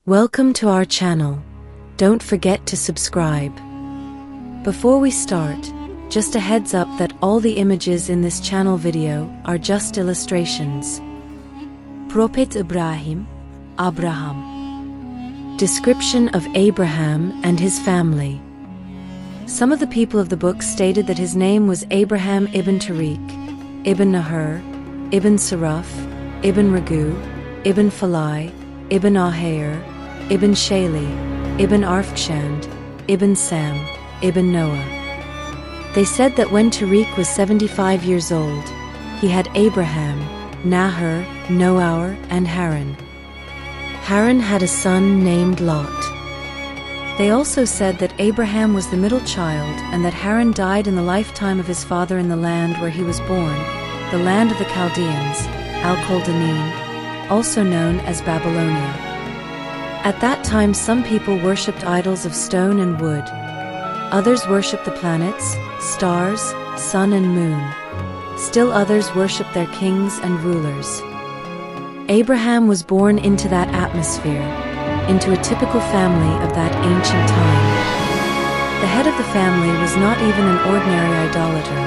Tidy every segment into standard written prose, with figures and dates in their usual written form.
Welcome to our channel. Don't forget to subscribe. Before we start, just a heads up that all the images in this channel video are just illustrations. Prophet Ibrahim, Abraham. Description of Abraham and his family. Some of the people of the book stated that his name was Abraham ibn Tariq, ibn Nahur, ibn Saraf, ibn Ragu, ibn Falai, ibn Ahayr, ibn Shali, ibn Arfkshand, ibn Sam, ibn Noah. They said that when Tariq was 75 years old, he had Abraham, Nahur, Noah, and Haran. Haran had a son named Lot. They also said that Abraham was the middle child and that Haran died in the lifetime of his father in the land where he was born, the land of the Chaldeans, Al-Khaldanin, also known as Babylonia. At that time some people worshipped idols of stone and wood. Others worshipped the planets, stars, sun and moon. Still others worshipped their kings and rulers. Abraham was born into that atmosphere, into a typical family of that ancient time. The head of the family was not even an ordinary idolater,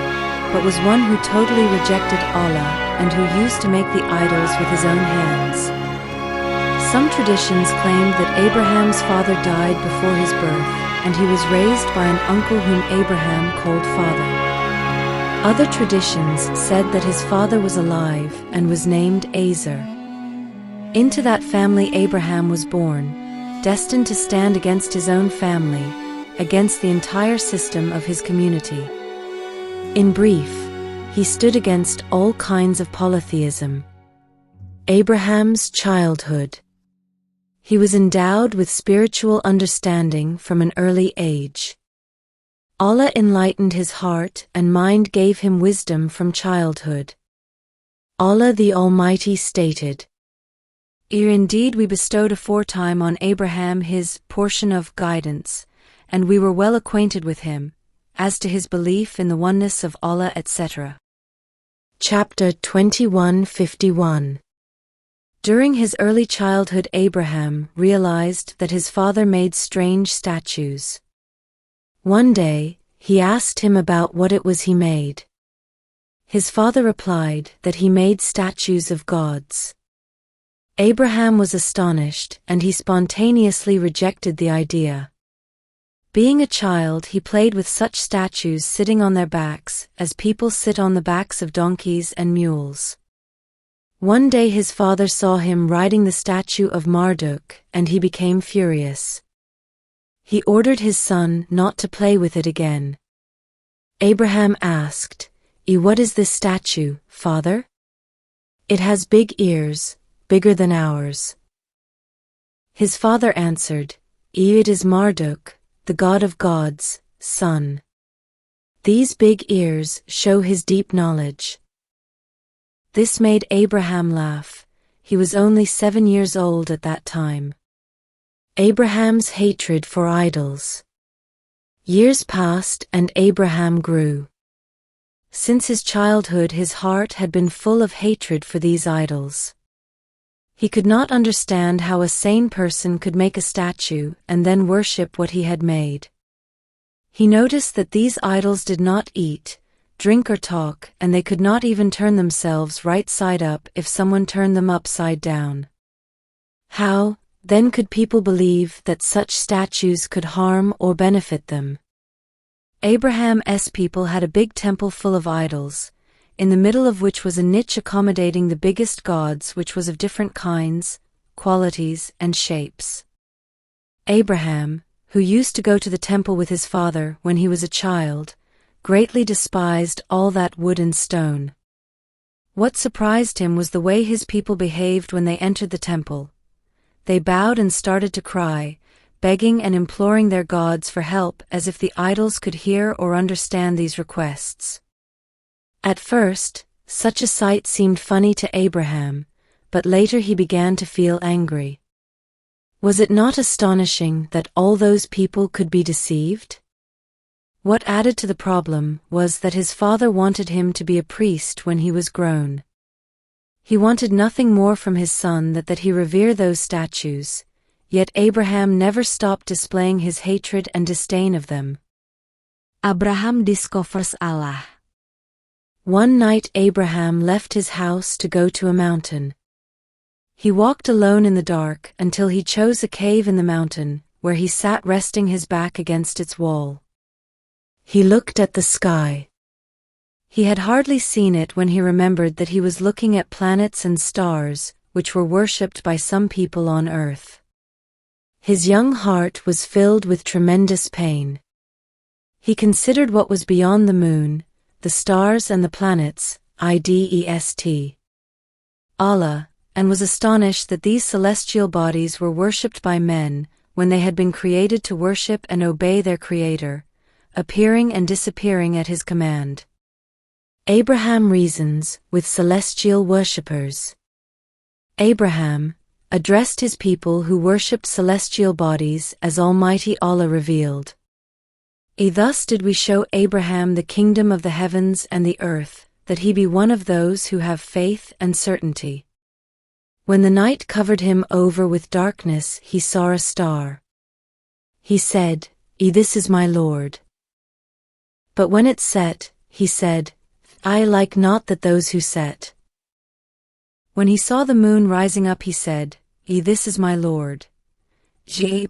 but was one who totally rejected Allah and who used to make the idols with his own hands. Some traditions claimed that Abraham's father died before his birth, and he was raised by an uncle whom Abraham called father. Other traditions said that his father was alive and was named Azar. Into that family Abraham was born, destined to stand against his own family, against the entire system of his community. In brief, he stood against all kinds of polytheism. Abraham's childhood. He was endowed with spiritual understanding from an early age. Allah enlightened his heart and mind, gave him wisdom from childhood. Allah the Almighty stated, Indeed we bestowed aforetime on Abraham his portion of guidance, and we were well acquainted with him, as to his belief in the oneness of Allah, etc. Chapter 21:51. During his early childhood Abraham realized that his father made strange statues. One day, he asked him about what it was he made. His father replied that he made statues of gods. Abraham was astonished and he spontaneously rejected the idea. Being a child, he played with such statues sitting on their backs as people sit on the backs of donkeys and mules. One day his father saw him riding the statue of Marduk and he became furious. He ordered his son not to play with it again. Abraham asked, What is this statue, father? It has big ears, bigger than ours. His father answered, It is Marduk, the god of gods, son. These big ears show his deep knowledge. This made Abraham laugh. He was only 7 years old at that time. Abraham's hatred for idols. Years passed and Abraham grew. Since his childhood his heart had been full of hatred for these idols. He could not understand how a sane person could make a statue and then worship what he had made. He noticed that these idols did not eat, drink or talk, and they could not even turn themselves right side up if someone turned them upside down. How, then, could people believe that such statues could harm or benefit them? Abraham's people had a big temple full of idols, in the middle of which was a niche accommodating the biggest gods, which was of different kinds, qualities, and shapes. Abraham, who used to go to the temple with his father when he was a child, greatly despised all that wood and stone. What surprised him was the way his people behaved when they entered the temple. They bowed and started to cry, begging and imploring their gods for help as if the idols could hear or understand these requests. At first, such a sight seemed funny to Abraham, but later he began to feel angry. Was it not astonishing that all those people could be deceived? What added to the problem was that his father wanted him to be a priest when he was grown. He wanted nothing more from his son than that he revere those statues, yet Abraham never stopped displaying his hatred and disdain of them. Abraham discovers Allah. One night Abraham left his house to go to a mountain. He walked alone in the dark until he chose a cave in the mountain, where he sat resting his back against its wall. He looked at the sky. He had hardly seen it when he remembered that he was looking at planets and stars, which were worshipped by some people on earth. His young heart was filled with tremendous pain. He considered what was beyond the moon, the stars and the planets, idest Allah, and was astonished that these celestial bodies were worshipped by men, when they had been created to worship and obey their Creator, appearing and disappearing at His command. Abraham reasons with celestial worshippers. Abraham addressed his people who worshipped celestial bodies as Almighty Allah revealed. Thus did we show Abraham the kingdom of the heavens and the earth, that he be one of those who have faith and certainty. When the night covered him over with darkness, he saw a star. He said, This is my Lord. But when it set, he said, I like not that those who set. When he saw the moon rising up, he said, This is my Lord.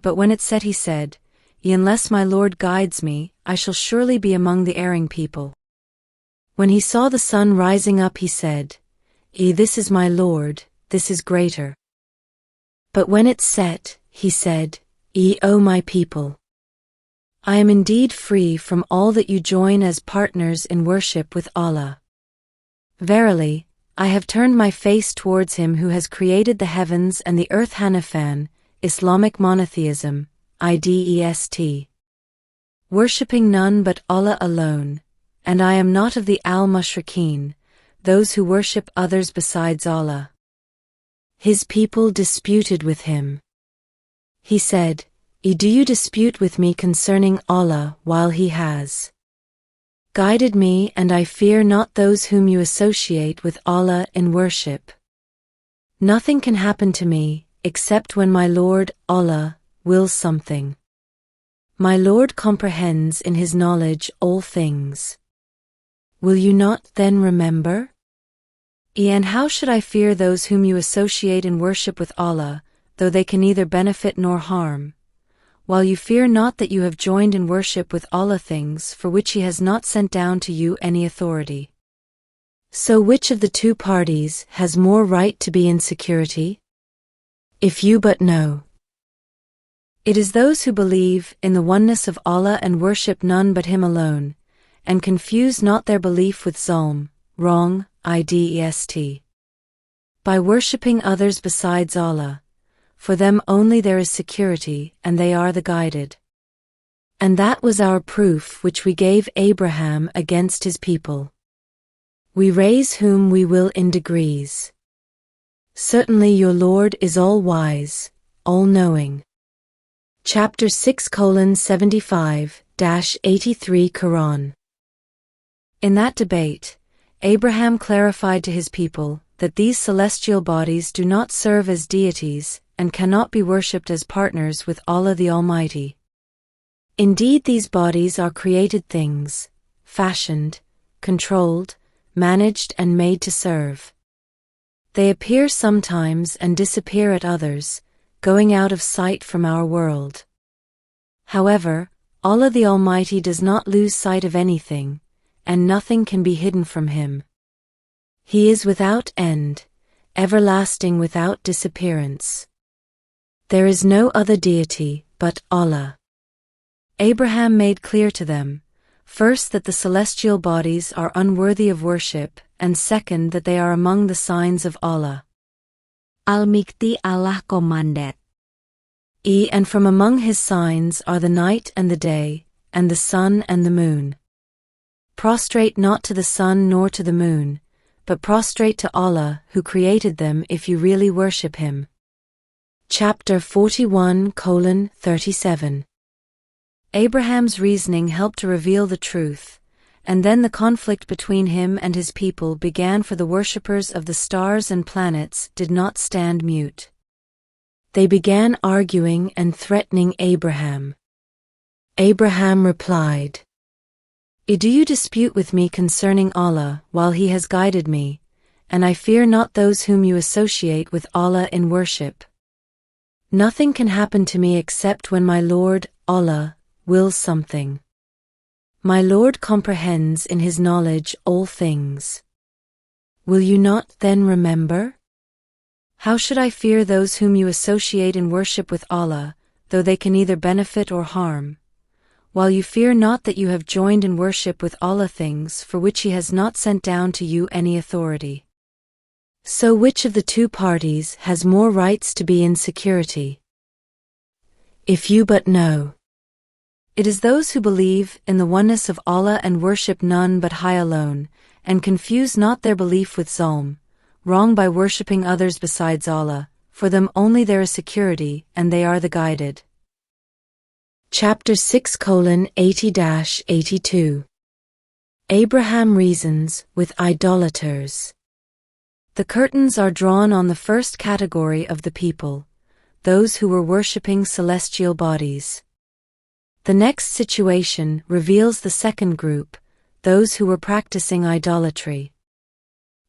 But when it set, he said, Unless my Lord guides me, I shall surely be among the erring people. When he saw the sun rising up, he said, This is my Lord, this is greater. But when it set, he said, O my people, I am indeed free from all that you join as partners in worship with Allah. Verily, I have turned my face towards Him who has created the heavens and the earth. Hanifan, Islamic monotheism, idest. Worshipping none but Allah alone, and I am not of the al-mushrikeen, those who worship others besides Allah. His people disputed with him. He said, Do you dispute with me concerning Allah while He has guided me, and I fear not those whom you associate with Allah in worship? Nothing can happen to me, except when my Lord, Allah, wills something. My Lord comprehends in His knowledge all things. Will you not then remember? And how should I fear those whom you associate in worship with Allah, though they can neither benefit nor harm, while you fear not that you have joined in worship with Allah things for which He has not sent down to you any authority? So which of the two parties has more right to be in security? If you but know. It is those who believe in the oneness of Allah and worship none but Him alone, and confuse not their belief with zulm, wrong, idest. By worshipping others besides Allah, for them only there is security, and they are the guided. And that was our proof which we gave Abraham against his people. We raise whom we will in degrees. Certainly your Lord is all-wise, all-knowing. Chapter 6:75-83 Qur'an. In that debate, Abraham clarified to his people that these celestial bodies do not serve as deities and cannot be worshipped as partners with Allah the Almighty. Indeed, these bodies are created things, fashioned, controlled, managed and made to serve. They appear sometimes and disappear at others, going out of sight from our world. However, Allah the Almighty does not lose sight of anything, and nothing can be hidden from Him. He is without end, everlasting without disappearance. There is no other deity but Allah. Abraham made clear to them, first that the celestial bodies are unworthy of worship, and second that they are among the signs of Allah. Al-Mikti Allah commanded. And from among His signs are the night and the day, and the sun and the moon. Prostrate not to the sun nor to the moon, but prostrate to Allah who created them if you really worship Him. Chapter 41:37. Abraham's reasoning helped to reveal the truth, and then the conflict between him and his people began, for the worshippers of the stars and planets did not stand mute. They began arguing and threatening Abraham. Abraham replied, Do you dispute with me concerning Allah while He has guided me, and I fear not those whom you associate with Allah in worship. Nothing can happen to me except when my Lord, Allah, wills something. My Lord comprehends in His knowledge all things. Will you not then remember? How should I fear those whom you associate in worship with Allah, though they can neither benefit or harm, while you fear not that you have joined in worship with Allah things for which He has not sent down to you any authority? So which of the two parties has more rights to be in security? If you but know. It is those who believe in the oneness of Allah and worship none but He alone, and confuse not their belief with zulm, wrong by worshipping others besides Allah. For them only there is security, and they are the guided. Chapter 6:80-82 Abraham reasons with idolaters. The curtains are drawn on the first category of the people, those who were worshipping celestial bodies. The next situation reveals the second group, those who were practicing idolatry.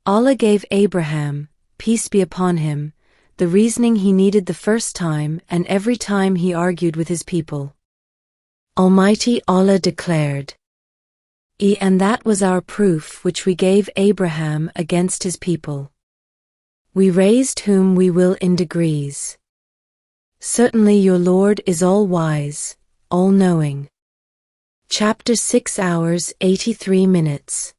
Allah gave Abraham, peace be upon him, the reasoning he needed the first time and every time he argued with his people. Almighty Allah declared, And that was our proof which we gave Abraham against his people. We raised whom we will in degrees. Certainly your Lord is all-wise, all-knowing. Chapter 6:83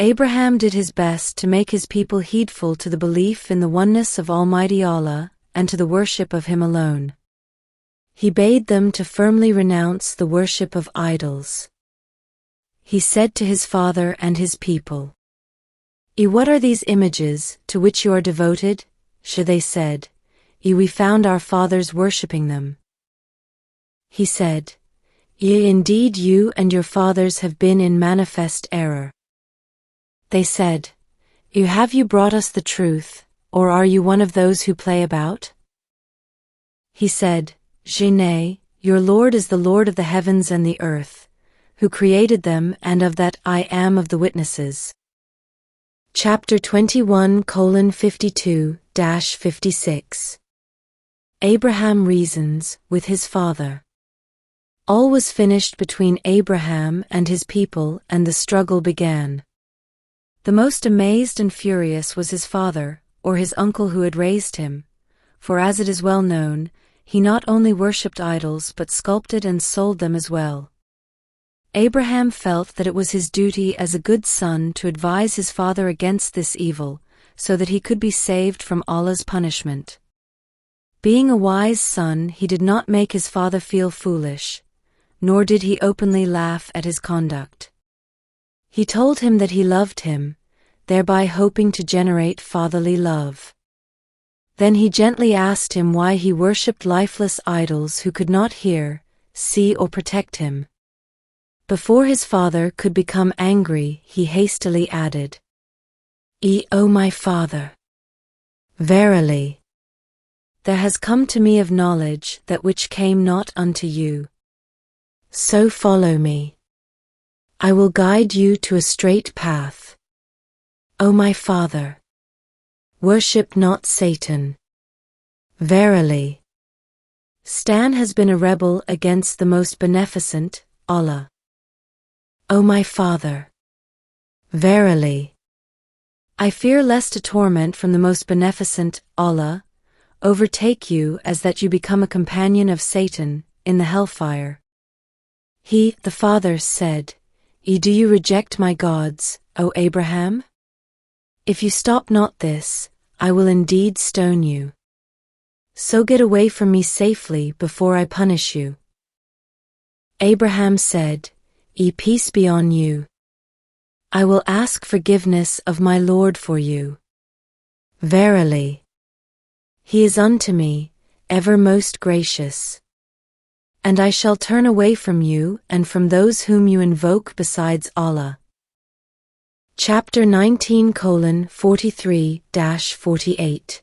Abraham did his best to make his people heedful to the belief in the oneness of Almighty Allah and to the worship of Him alone. He bade them to firmly renounce the worship of idols. He said to his father and his people, What are these images to which you are devoted? They said, We found our fathers worshipping them. He said, Indeed you and your fathers have been in manifest error. They said, Have you brought us the truth, or are you one of those who play about? He said, Nay, your Lord is the Lord of the heavens and the earth, who created them, and of that I am of the witnesses. Chapter 21:52-56 Abraham reasons with his father. All was finished between Abraham and his people, and the struggle began. The most amazed and furious was his father, or his uncle who had raised him, for as it is well known, he not only worshipped idols but sculpted and sold them as well. Abraham felt that it was his duty as a good son to advise his father against this evil, so that he could be saved from Allah's punishment. Being a wise son, he did not make his father feel foolish, nor did he openly laugh at his conduct. He told him that he loved him, thereby hoping to generate fatherly love. Then he gently asked him why he worshipped lifeless idols who could not hear, see or protect him. Before his father could become angry, he hastily added, O my father! Verily, there has come to me of knowledge that which came not unto you. So follow me. I will guide you to a straight path. O my father! Worship not Satan. Verily, Stan has been a rebel against the most beneficent, Allah. O my father! Verily, I fear lest a torment from the most beneficent, Allah, overtake you as that you become a companion of Satan in the hellfire. He, the father, said, Do you reject my gods, O Abraham? If you stop not this, I will indeed stone you. So get away from me safely before I punish you. Abraham said, Peace be on you. I will ask forgiveness of my Lord for you. Verily, He is unto me, ever most gracious. And I shall turn away from you and from those whom you invoke besides Allah. Chapter 19:43-48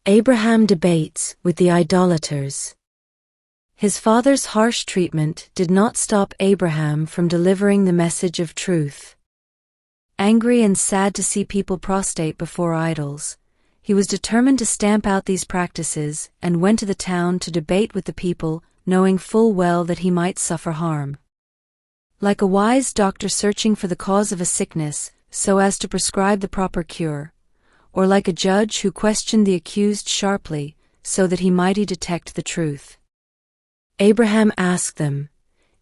Abraham debates with the idolaters. His father's harsh treatment did not stop Abraham from delivering the message of truth. Angry and sad to see people prostrate before idols, he was determined to stamp out these practices and went to the town to debate with the people, knowing full well that he might suffer harm. Like a wise doctor searching for the cause of a sickness so as to prescribe the proper cure, or like a judge who questioned the accused sharply so that he might detect the truth. Abraham asked them,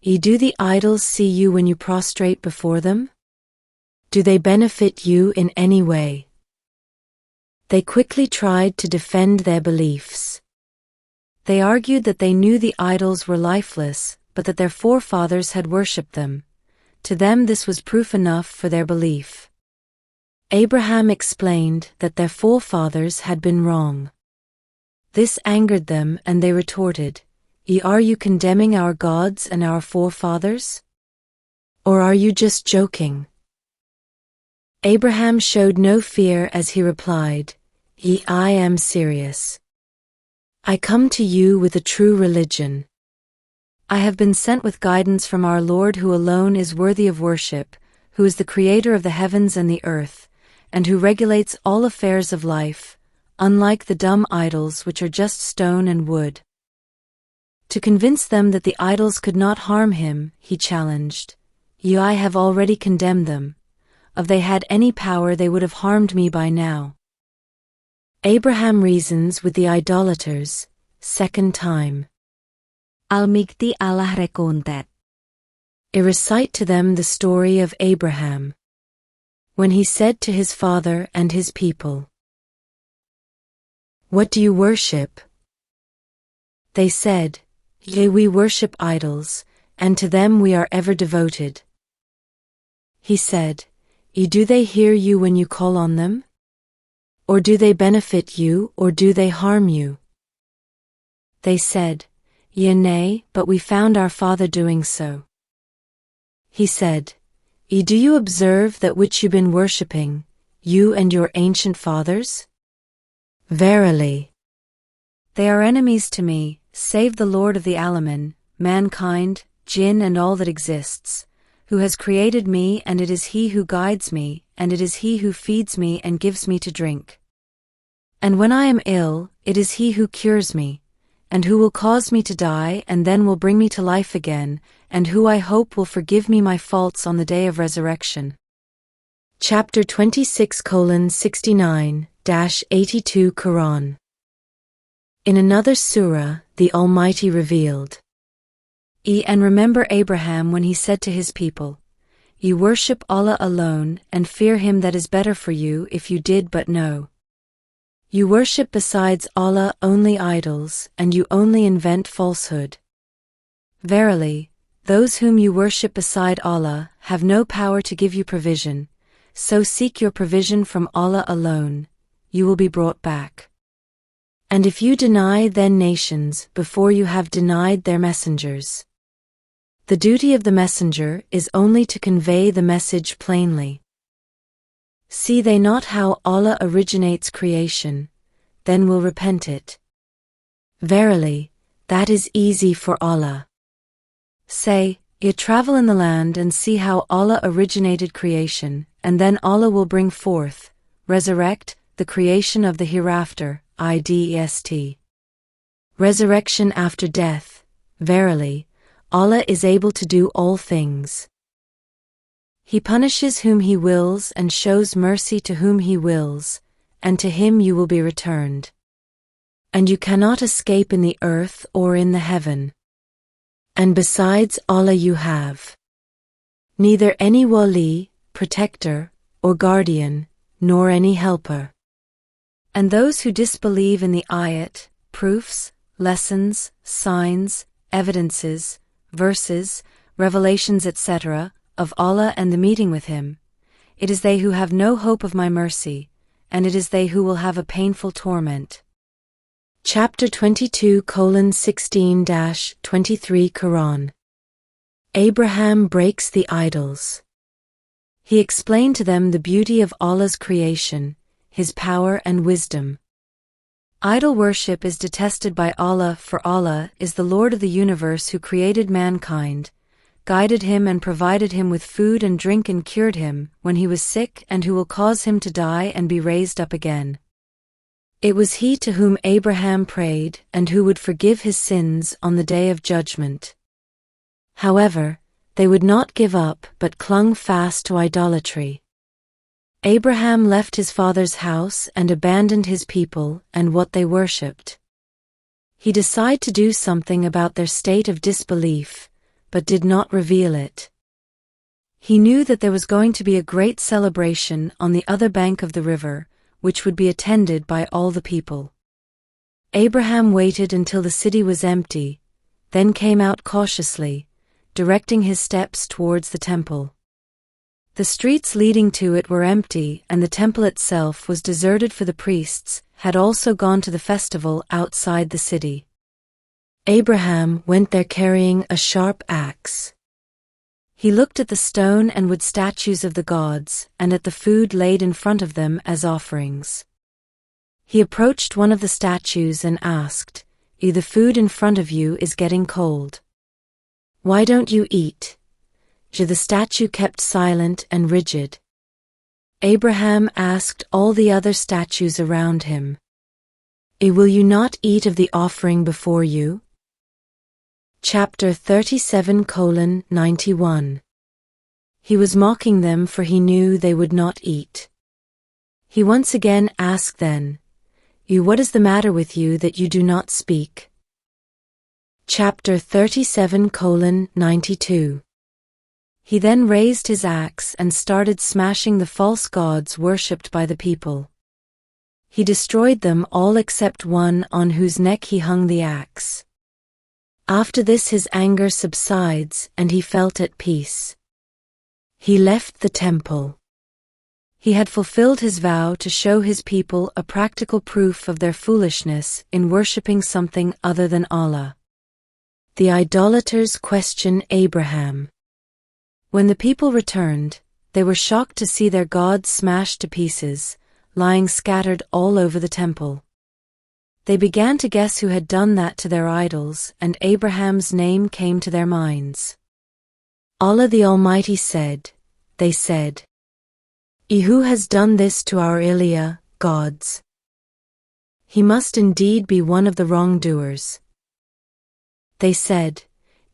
Do the idols see you when you prostrate before them? Do they benefit you in any way? They quickly tried to defend their beliefs. They argued that they knew the idols were lifeless, but that their forefathers had worshipped them. To them this was proof enough for their belief. Abraham explained that their forefathers had been wrong. This angered them and they retorted, Are you condemning our gods and our forefathers? Or are you just joking? Abraham showed no fear as he replied, I am serious. I come to you with a true religion. I have been sent with guidance from our Lord who alone is worthy of worship, who is the creator of the heavens and the earth, and who regulates all affairs of life, unlike the dumb idols which are just stone and wood. To convince them that the idols could not harm him, he challenged, I have already condemned them. If they had any power they would have harmed me by now. Abraham reasons with the idolaters, second time. Al-Migti Allah recontat. Recite to them the story of Abraham. When he said to his father and his people, What do you worship? They said, We worship idols, and to them we are ever devoted. He said, Do they hear you when you call on them? Or do they benefit you or do they harm you? They said, Nay, but we found our father doing so. He said, Do you observe that which you've been worshipping, you and your ancient fathers? Verily, they are enemies to me, save the Lord of the Alamin, mankind, jinn and all that exists, who has created me, and it is he who guides me, and it is he who feeds me and gives me to drink. And when I am ill, it is he who cures me, and who will cause me to die and then will bring me to life again, and who I hope will forgive me my faults on the day of resurrection. Chapter 26:69-82 Qur'an. In another surah, the Almighty revealed, And remember Abraham when he said to his people, You worship Allah alone and fear him that is better for you if you did but know. You worship besides Allah only idols and you only invent falsehood. Verily, those whom you worship beside Allah have no power to give you provision, so seek your provision from Allah alone, you will be brought back. And if you deny then nations before you have denied their messengers. The duty of the messenger is only to convey the message plainly. See they not how Allah originates creation, then will repent it. Verily, that is easy for Allah. Say, travel in the land and see how Allah originated creation, and then Allah will bring forth, resurrect, the creation of the hereafter, idest. Resurrection after death, verily, Allah is able to do all things. He punishes whom He wills and shows mercy to whom He wills, and to Him you will be returned. And you cannot escape in the earth or in the heaven. And besides Allah you have neither any wali, protector, or guardian, nor any helper. And those who disbelieve in the ayat, proofs, lessons, signs, evidences, verses, revelations etc., of Allah and the meeting with Him, it is they who have no hope of my mercy, and it is they who will have a painful torment. Chapter 22:16-23 Qur'an. Abraham breaks the idols. He explained to them the beauty of Allah's creation, His power and wisdom. Idol worship is detested by Allah, for Allah is the Lord of the universe who created mankind, guided him and provided him with food and drink and cured him when he was sick, and who will cause him to die and be raised up again. It was he to whom Abraham prayed and who would forgive his sins on the day of judgment. However, they would not give up but clung fast to idolatry. Abraham left his father's house and abandoned his people and what they worshipped. He decided to do something about their state of disbelief, but did not reveal it. He knew that there was going to be a great celebration on the other bank of the river, which would be attended by all the people. Abraham waited until the city was empty, then came out cautiously, directing his steps towards the temple. The streets leading to it were empty, and the temple itself was deserted, for the priests had also gone to the festival outside the city. Abraham went there carrying a sharp axe. He looked at the stone and wood statues of the gods, and at the food laid in front of them as offerings. He approached one of the statues and asked, "The food in front of you is getting cold. Why don't you eat?" The statue kept silent and rigid. Abraham asked all the other statues around him, "Will you not eat of the offering before you?" Chapter 37:91. He was mocking them, for he knew they would not eat. He once again asked then, "What is the matter with you that you do not speak?" Chapter 37:92. He then raised his axe and started smashing the false gods worshipped by the people. He destroyed them all except one on whose neck he hung the axe. After this his anger subsides and he felt at peace. He left the temple. He had fulfilled his vow to show his people a practical proof of their foolishness in worshipping something other than Allah. The idolaters question Abraham. When the people returned, they were shocked to see their gods smashed to pieces, lying scattered all over the temple. They began to guess who had done that to their idols, and Abraham's name came to their minds. Allah the Almighty said, they said, "Who has done this to our Ilah gods? He must indeed be one of the wrongdoers." They said,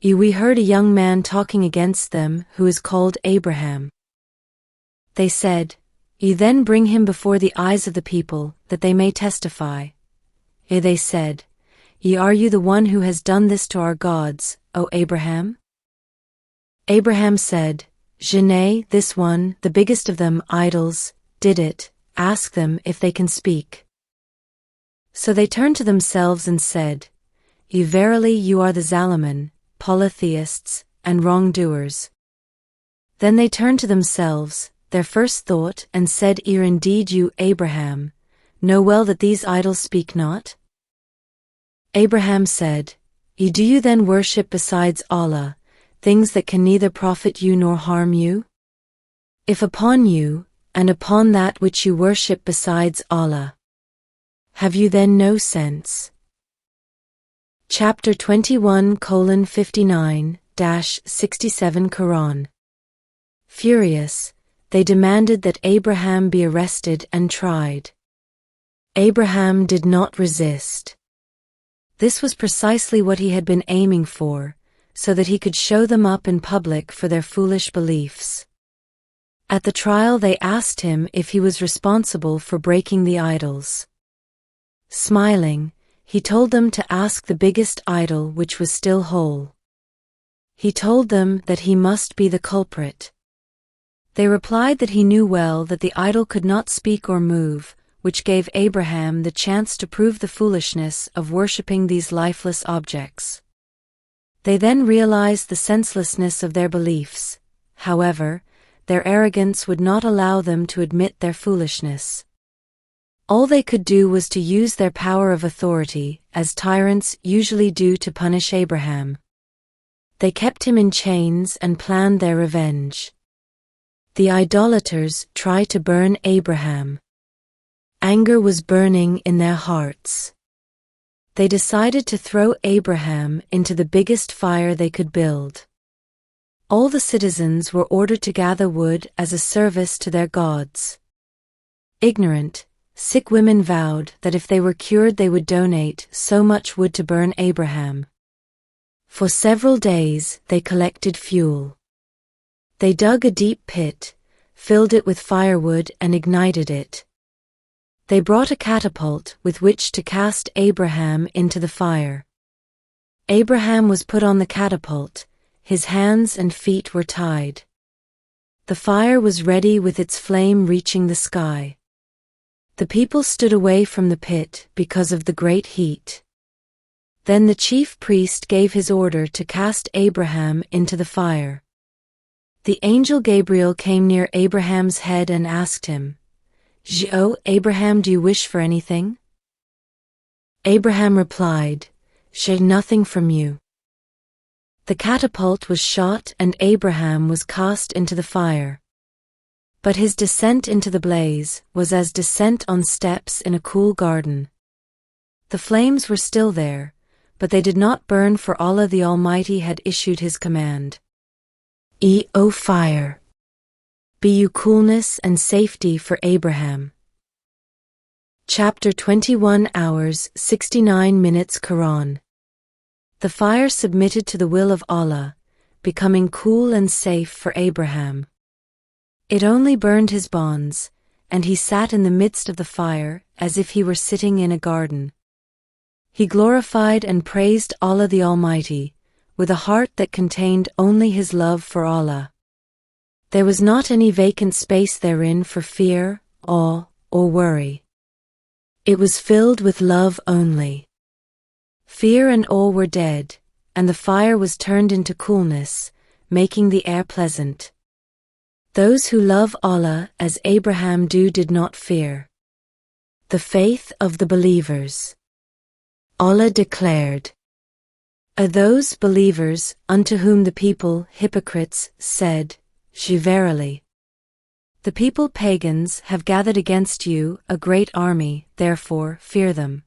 "We heard a young man talking against them who is called Abraham." They said, "Then bring him before the eyes of the people, that they may testify." They said, "Are you the one who has done this to our gods, O Abraham?" Abraham said, "Nay, this one, the biggest of them, idols, did it. Ask them if they can speak." So they turned to themselves and said, "Verily you are the Zalimin, polytheists, and wrongdoers." Then they turned to themselves, their first thought, and said, "Indeed you, Abraham, know well that these idols speak not?" Abraham said, "Do you then worship besides Allah things that can neither profit you nor harm you? If upon you, and upon that which you worship besides Allah, have you then no sense?" Chapter 21:59-67 Qur'an. Furious, they demanded that Abraham be arrested and tried. Abraham did not resist. This was precisely what he had been aiming for, so that he could show them up in public for their foolish beliefs. At the trial they asked him if he was responsible for breaking the idols. Smiling, he told them to ask the biggest idol which was still whole. He told them that he must be the culprit. They replied that he knew well that the idol could not speak or move, which gave Abraham the chance to prove the foolishness of worshipping these lifeless objects. They then realized the senselessness of their beliefs. However, their arrogance would not allow them to admit their foolishness. All they could do was to use their power of authority, as tyrants usually do, to punish Abraham. They kept him in chains and planned their revenge. The idolaters tried to burn Abraham. Anger was burning in their hearts. They decided to throw Abraham into the biggest fire they could build. All the citizens were ordered to gather wood as a service to their gods. Ignorant, sick women vowed that if they were cured they would donate so much wood to burn Abraham. For several days they collected fuel. They dug a deep pit, filled it with firewood and ignited it. They brought a catapult with which to cast Abraham into the fire. Abraham was put on the catapult, his hands and feet were tied. The fire was ready with its flame reaching the sky. The people stood away from the pit because of the great heat. Then the chief priest gave his order to cast Abraham into the fire. The angel Gabriel came near Abraham's head and asked him, "O Abraham, do you wish for anything?" Abraham replied, "Nothing from you." The catapult was shot and Abraham was cast into the fire. But his descent into the blaze was as descent on steps in a cool garden. The flames were still there, but they did not burn, for Allah the Almighty had issued his command. O fire! Be you coolness and safety for Abraham. Chapter 21 Hours 69 Minutes Qur'an. The fire submitted to the will of Allah, becoming cool and safe for Abraham. It only burned his bonds, and he sat in the midst of the fire as if he were sitting in a garden. He glorified and praised Allah the Almighty, with a heart that contained only his love for Allah. There was not any vacant space therein for fear, awe, or worry. It was filled with love only. Fear and awe were dead, and the fire was turned into coolness, making the air pleasant. Those who love Allah as Abraham did not fear. The faith of the believers. Allah declared, those believers unto whom the people hypocrites said, Verily, the people pagans have gathered against you a great army, therefore fear them.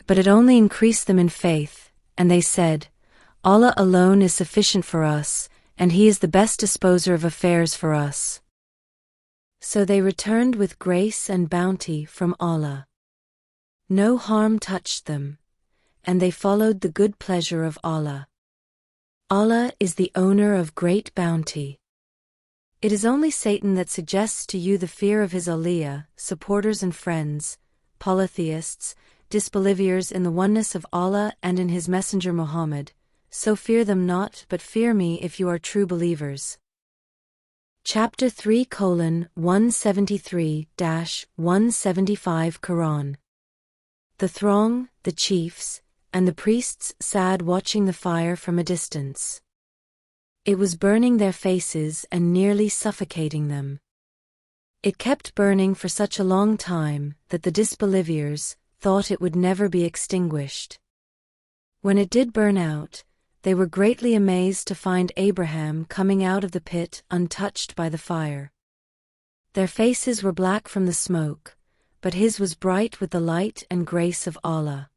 But it only increased them in faith, and they said, Allah alone is sufficient for us, and He is the best disposer of affairs for us. So they returned with grace and bounty from Allah. No harm touched them, and they followed the good pleasure of Allah. Allah is the owner of great bounty. It is only Satan that suggests to you the fear of his awliya, supporters and friends, polytheists, disbelievers in the oneness of Allah and in His Messenger Muhammad. So fear them not, but fear me if you are true believers. Chapter 3:173-175 Qur'an. The throng, the chiefs, and the priests sat watching the fire from a distance. It was burning their faces and nearly suffocating them. It kept burning for such a long time that the disbelievers thought it would never be extinguished. When it did burn out, they were greatly amazed to find Abraham coming out of the pit untouched by the fire. Their faces were black from the smoke, but his was bright with the light and grace of Allah.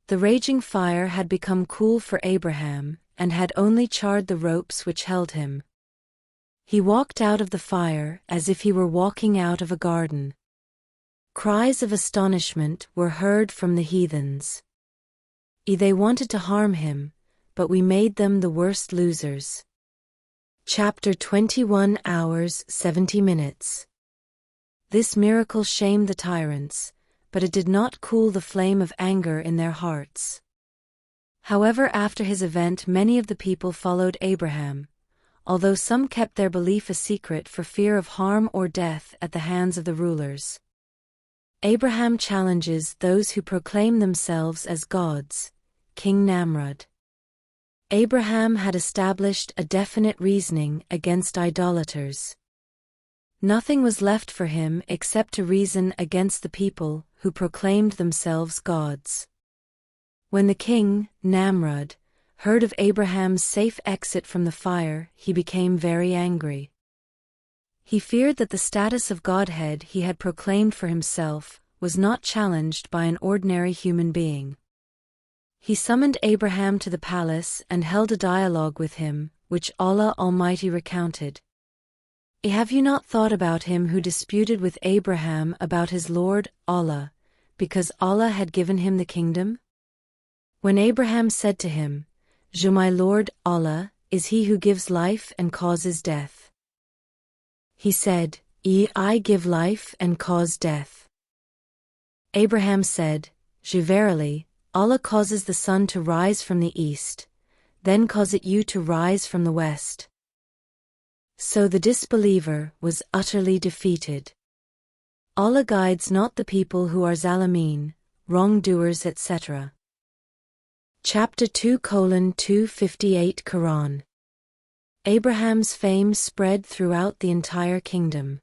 The raging fire had become cool for Abraham, and had only charred the ropes which held him. He walked out of the fire as if he were walking out of a garden. Cries of astonishment were heard from the heathens. They wanted to harm him, but we made them the worst losers. Chapter 21 Hours 70 Minutes. This miracle shamed the tyrants, but it did not cool the flame of anger in their hearts. However, after his event many of the people followed Abraham, although some kept their belief a secret for fear of harm or death at the hands of the rulers. Abraham challenges those who proclaim themselves as gods. King Namrud. Abraham had established a definite reasoning against idolaters. Nothing was left for him except to reason against the people who proclaimed themselves gods. When the king, Namrud, heard of Abraham's safe exit from the fire, he became very angry. He feared that the status of Godhead he had proclaimed for himself was not challenged by an ordinary human being. He summoned Abraham to the palace and held a dialogue with him, which Allah Almighty recounted. Have you not thought about him who disputed with Abraham about his Lord, Allah, because Allah had given him the kingdom? When Abraham said to him, My Lord, Allah, is he who gives life and causes death. He said, I give life and cause death. Abraham said, Verily, Allah causes the sun to rise from the east, then cause it you to rise from the west. So the disbeliever was utterly defeated. Allah guides not the people who are zalimeen, wrongdoers, etc. Chapter 2:258 Qur'an. Abraham's fame spread throughout the entire kingdom.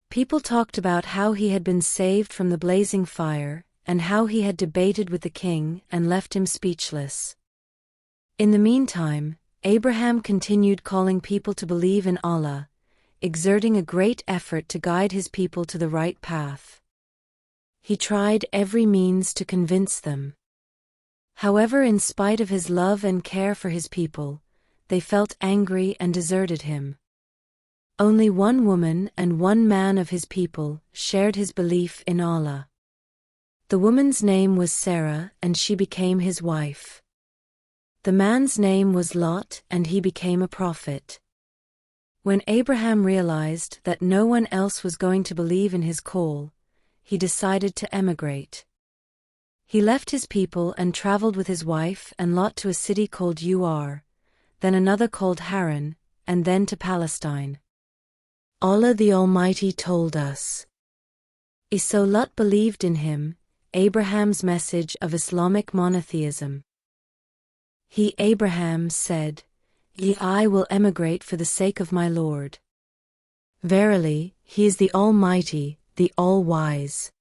People talked about how he had been saved from the blazing fire, and how he had debated with the king and left him speechless. In the meantime, Abraham continued calling people to believe in Allah, exerting a great effort to guide his people to the right path. He tried every means to convince them. However, in spite of his love and care for his people, they felt angry and deserted him. Only one woman and one man of his people shared his belief in Allah. The woman's name was Sarah, and she became his wife. The man's name was Lot, and he became a prophet. When Abraham realized that no one else was going to believe in his call, he decided to emigrate. He left his people and traveled with his wife and Lot to a city called Ur, then another called Haran, and then to Palestine. Allah the Almighty told us. So Lot believed in him, Abraham's message of Islamic monotheism. Abraham said, I will emigrate for the sake of my Lord. Verily, he is the Almighty, the All-Wise.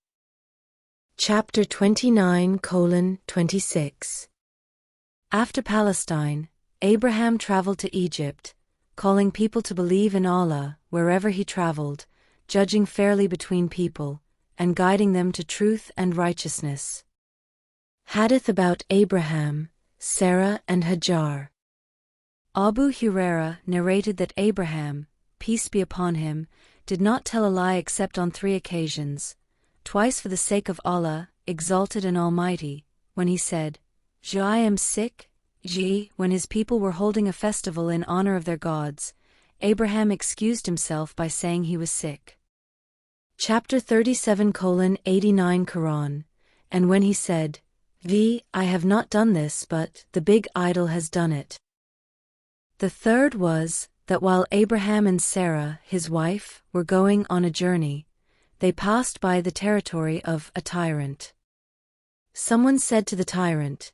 Chapter 29:26. After Palestine, Abraham traveled to Egypt, calling people to believe in Allah wherever he traveled, judging fairly between people, and guiding them to truth and righteousness. Hadith about Abraham, Sarah and Hajar. Abu Hurairah narrated that Abraham, peace be upon him, did not tell a lie except on 3 occasions, twice for the sake of Allah, exalted and almighty, when he said, I am sick, when his people were holding a festival in honor of their gods, Abraham excused himself by saying he was sick. Chapter 37:89 Qur'an, and when he said, I have not done this but the big idol has done it. The third was, that while Abraham and Sarah, his wife, were going on a journey, they passed by the territory of a tyrant. Someone said to the tyrant,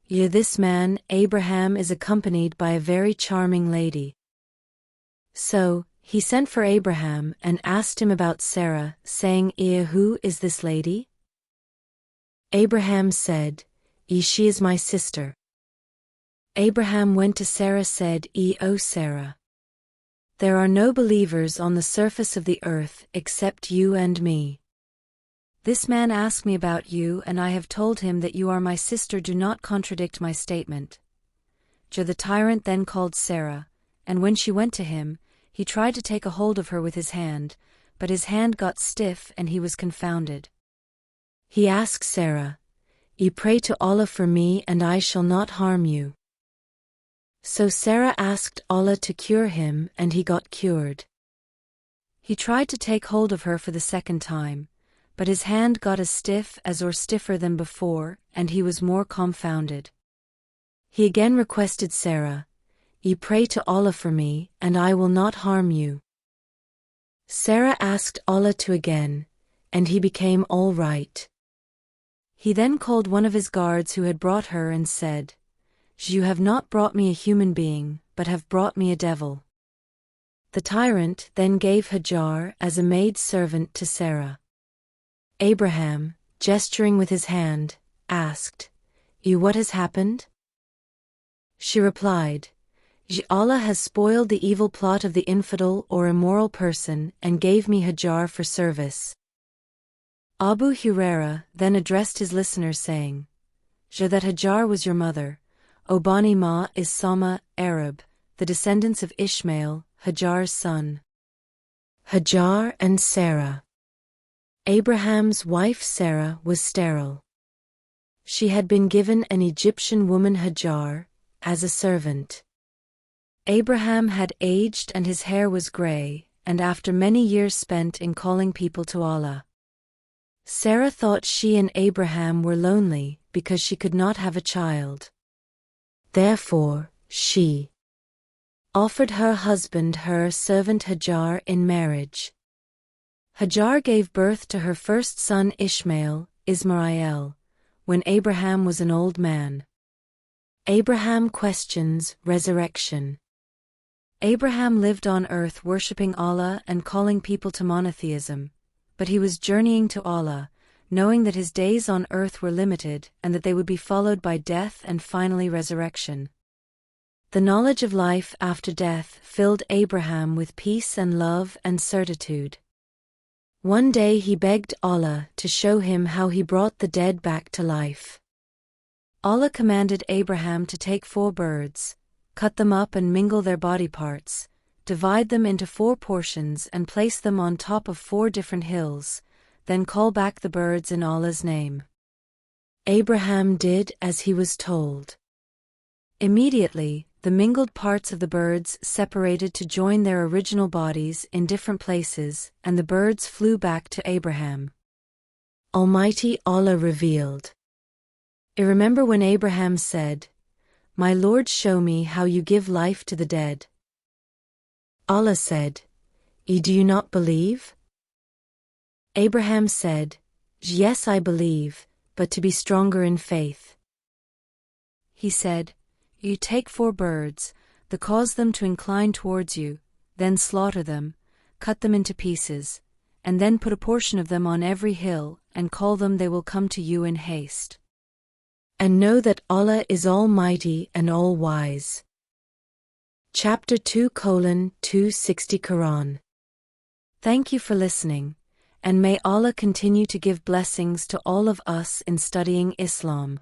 This man, Abraham, is accompanied by a very charming lady. So, he sent for Abraham and asked him about Sarah, saying, Who is this lady? Abraham said, She is my sister. Abraham went to Sarah said, O Sarah, there are no believers on the surface of the earth except you and me. This man asked me about you and I have told him that you are my sister. Do not contradict my statement. The tyrant then called Sarah, and when she went to him, he tried to take a hold of her with his hand, but his hand got stiff and he was confounded. He asked Sarah, Pray to Allah for me and I shall not harm you. So Sarah asked Allah to cure him and he got cured. He tried to take hold of her for the second time, but his hand got as stiff as or stiffer than before, and he was more confounded. He again requested Sarah, Pray to Allah for me, and I will not harm you. Sarah asked Allah to again, and he became all right. He then called one of his guards who had brought her and said, You have not brought me a human being, but have brought me a devil. The tyrant then gave Hajar as a maid servant to Sarah. Abraham, gesturing with his hand, asked, What has happened? She replied, Allah has spoiled the evil plot of the infidel or immoral person and gave me Hajar for service. Abu Huraira then addressed his listeners saying, that Hajar was your mother, O Bani Ma is Sama, Arab, the descendants of Ishmael, Hajar's son. Hajar and Sarah. Abraham's wife Sarah was sterile. She had been given an Egyptian woman Hajar as a servant. Abraham had aged and his hair was gray, and after many years spent in calling people to Allah, Sarah thought she and Abraham were lonely because she could not have a child. Therefore, she offered her husband her servant Hajar in marriage. Hajar gave birth to her first son Ismail, when Abraham was an old man. Abraham questions resurrection. Abraham lived on earth worshipping Allah and calling people to monotheism, but he was journeying to Allah, knowing that his days on earth were limited and that they would be followed by death and finally resurrection. The knowledge of life after death filled Abraham with peace and love and certitude. One day he begged Allah to show him how he brought the dead back to life. Allah commanded Abraham to take 4 birds, cut them up and mingle their body parts, divide them into 4 portions and place them on top of 4 different hills, then call back the birds in Allah's name. Abraham did as he was told. Immediately, the mingled parts of the birds separated to join their original bodies in different places, and the birds flew back to Abraham. Almighty Allah revealed, I remember when Abraham said, My Lord, show me how you give life to the dead. Allah said, Do you not believe? Abraham said, Yes, I believe, but to be stronger in faith. He said, You take 4 birds, cause them to incline towards you, then slaughter them, cut them into pieces, and then put a portion of them on every hill, and call them, they will come to you in haste. And know that Allah is Almighty and All-Wise. Chapter 2:260 Quran. Thank you for listening, and may Allah continue to give blessings to all of us in studying Islam.